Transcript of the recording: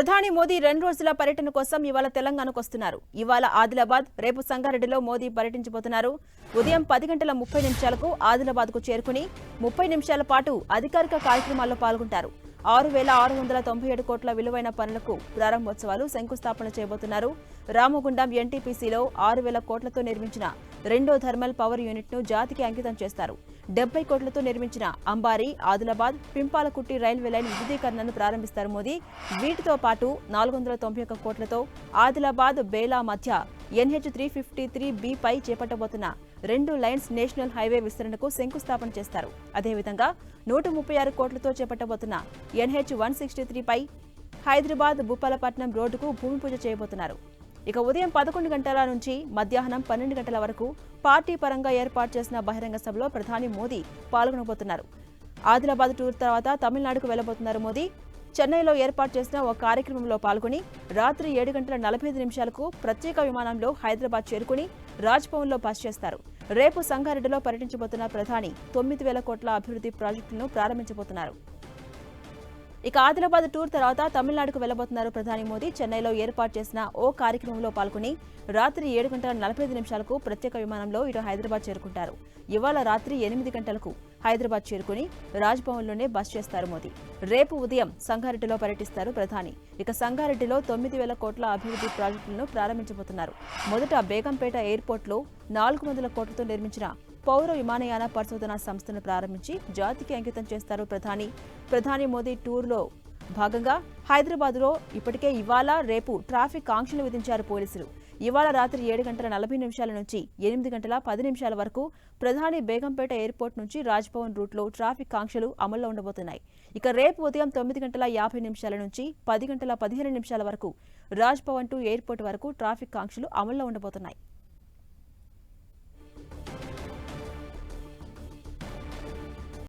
ప్రధాని మోదీ 2 రోజుల పర్యటన కోసం ఇవాళ తెలంగాణకు వస్తున్నారు. ఇవాళ ఆదిలాబాద్, రేపు సంగారెడ్డిలో మోదీ పర్యటించబోతున్నారు. ఉదయం 10:30 ఆదిలాబాద్కు చేరుకుని 30 నిమిషాల పాటు అధికారిక కార్యక్రమాల్లో పాల్గొంటారు. 6,697 కోట్ల విలువైన పనులకు ప్రారంభోత్సవాలు శంకుస్థాపన చేయబోతున్నారు. రామగుండం ఎన్టీపీసీలో 6,000 కోట్లతో నిర్మించిన రెండో థర్మల్ పవర్ యూనిట్ను జాతికి అంకితం చేస్తారు. 70 కోట్లతో నిర్మించిన అంబారి, ఆదిలాబాద్, పింపాలకుట్టి రైల్వే లైన్ విద్యుదీకరణను ప్రారంభిస్తారు మోదీ. వీటితో పాటు 491 కోట్లతో ఆదిలాబాద్ బేలా మధ్య NH-353B పై చేపట్టబోతున్న 2 లైన్స్ నేషనల్ హైవే విస్తరణకు శంకుస్థాపన చేస్తారు. అదేవిధంగా 136 కోట్లతో చేపట్టబోతున్న NH-163 పై హైదరాబాద్ భూపాలపట్నం రోడ్డుకు భూమి పూజ చేయబోతున్నారు. ఇక ఉదయం 11 గంటల నుంచి మధ్యాహ్నం 12 గంటల వరకు పార్టీ పరంగా ఏర్పాటు చేసిన బహిరంగ సభలో ప్రధాని మోదీ పాల్గొనబోతున్నారు. ఆదిలాబాద్ టూర్ తర్వాత తమిళనాడుకు వెళ్లబోతున్నారు మోదీ. చెన్నైలో ఏర్పాటు చేసిన ఓ కార్యక్రమంలో పాల్గొని రాత్రి 7:45 ప్రత్యేక విమానంలో హైదరాబాద్ చేరుకుని రాజ్భవన్లో బస చేస్తారు. రేపు సంగారెడ్డిలో పర్యటించబోతున్న ప్రధాని 9,000 కోట్ల అభివృద్ధి ప్రాజెక్టులను ప్రారంభించబోతున్నారు. ఇక ఆదిలాబాద్ టూర్ తర్వాత తమిళనాడుకు వెళ్లబోతున్నారు ప్రధాని మోదీ. చెన్నైలో ఏర్పాటు చేసిన ఓ కార్యక్రమంలో పాల్గొని రాత్రి 7:45 ప్రత్యేక విమానంలో ఇటు హైదరాబాద్ చేరుకుంటారు. ఇవాళ రాత్రి 8 గంటలకు హైదరాబాద్ చేరుకుని రాజ్భవన్లోనే బస చేస్తారు మోదీ. రేపు ఉదయం సంగారెడ్డిలో పర్యటిస్తారు ప్రధాని. ఇక సంగారెడ్డిలో 9,000 కోట్ల అభివృద్ధి ప్రాజెక్టులను ప్రారంభించబోతున్నారు. మొదట బేగంపేట ఎయిర్పోర్ట్లో 400 కోట్లతో నిర్మించిన పౌర విమానయాన పరిశోధనా సంస్థను ప్రారంభించి జాతికి అంకితం చేస్తారు ప్రధాని మోదీ టూర్లో భాగంగా హైదరాబాద్లో ఇప్పటికే ఇవాళ రేపు ట్రాఫిక్ ఆంక్షలు విధించారు పోలీసులు. ఇవాళ రాత్రి 7:40 నుంచి 8:10 వరకు ప్రధాని బేగంపేట ఎయిర్పోర్ట్ నుంచి రాజ్భవన్ రూట్లో ట్రాఫిక్ ఆంక్షలు అమల్లో ఉండబోతున్నాయి. ఇక రేపు ఉదయం 9:50 నుంచి 10:15 వరకు రాజ్భవన్ టు ఎయిర్పోర్ట్ వరకు ట్రాఫిక్ ఆంక్షలు అమల్లో ఉండబోతున్నాయి.